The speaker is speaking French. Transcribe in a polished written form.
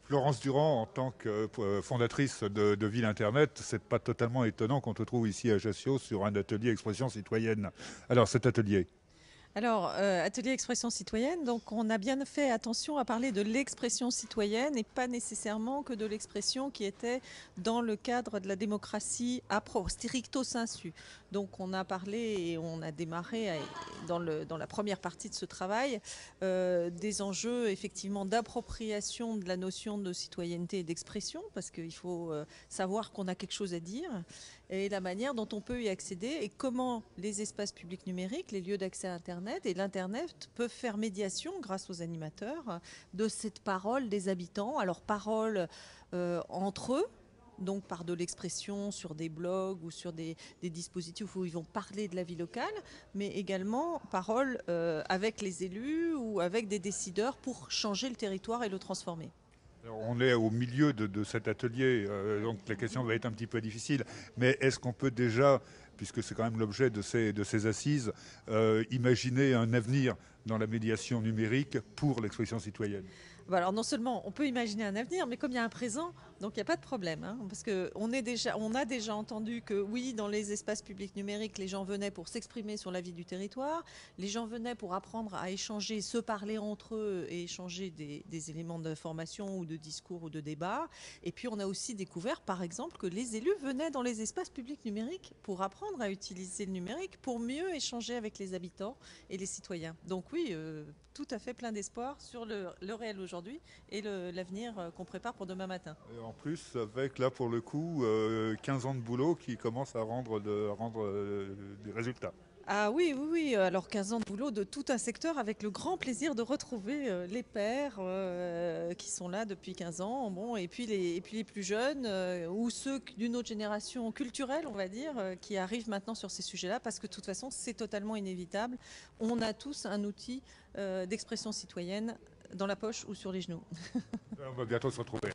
Florence Durand, en tant que fondatrice de Ville Internet, c'est pas totalement étonnant qu'on te trouve ici à Ajaccio sur un atelier expression citoyenne. Alors cet atelier, Alors, atelier expression citoyenne, donc on a bien fait attention à parler de l'expression citoyenne et pas nécessairement que de l'expression qui était dans le cadre de la démocratie stricto sensu. Donc on a parlé et on a démarré dans la première partie de ce travail des enjeux effectivement d'appropriation de la notion de citoyenneté et d'expression, parce qu'il faut savoir qu'on a quelque chose à dire, et la manière dont on peut y accéder et comment les espaces publics numériques, les lieux d'accès à Internet et l'Internet peuvent faire médiation grâce aux animateurs de cette parole des habitants. Alors parole entre eux, donc par de l'expression sur des blogs ou sur des dispositifs où ils vont parler de la vie locale, mais également parole avec les élus ou avec des décideurs pour changer le territoire et le transformer. alors, on est au milieu de cet atelier, donc la question va être un petit peu difficile, mais est-ce qu'on peut déjà, puisque c'est quand même l'objet de ces assises, imaginer un avenir dans la médiation numérique pour l'expression citoyenne? Bah alors non seulement on peut imaginer un avenir, mais comme il y a un présent, donc il n'y a pas de problème, hein, parce que on a déjà entendu que oui, dans les espaces publics numériques, les gens venaient pour s'exprimer sur la vie du territoire, les gens venaient pour apprendre à échanger, se parler entre eux et échanger des éléments d'information ou de discours ou de débat. Et puis on a aussi découvert, par exemple, que les élus venaient dans les espaces publics numériques pour apprendre à utiliser le numérique pour mieux échanger avec les habitants et les citoyens. Donc oui, tout à fait plein d'espoir sur le réel aujourd'hui et l'avenir qu'on prépare pour demain matin. Et en plus, avec là pour le coup 15 ans de boulot qui commencent à rendre des résultats. Ah oui, oui, oui. Alors 15 ans de boulot de tout un secteur avec le grand plaisir de retrouver les pairs qui sont là depuis 15 ans. Bon, et puis les plus jeunes ou ceux d'une autre génération culturelle, on va dire, qui arrivent maintenant sur ces sujets-là parce que de toute façon, c'est totalement inévitable. On a tous un outil d'expression citoyenne dans la poche ou sur les genoux. On va bientôt se retrouver.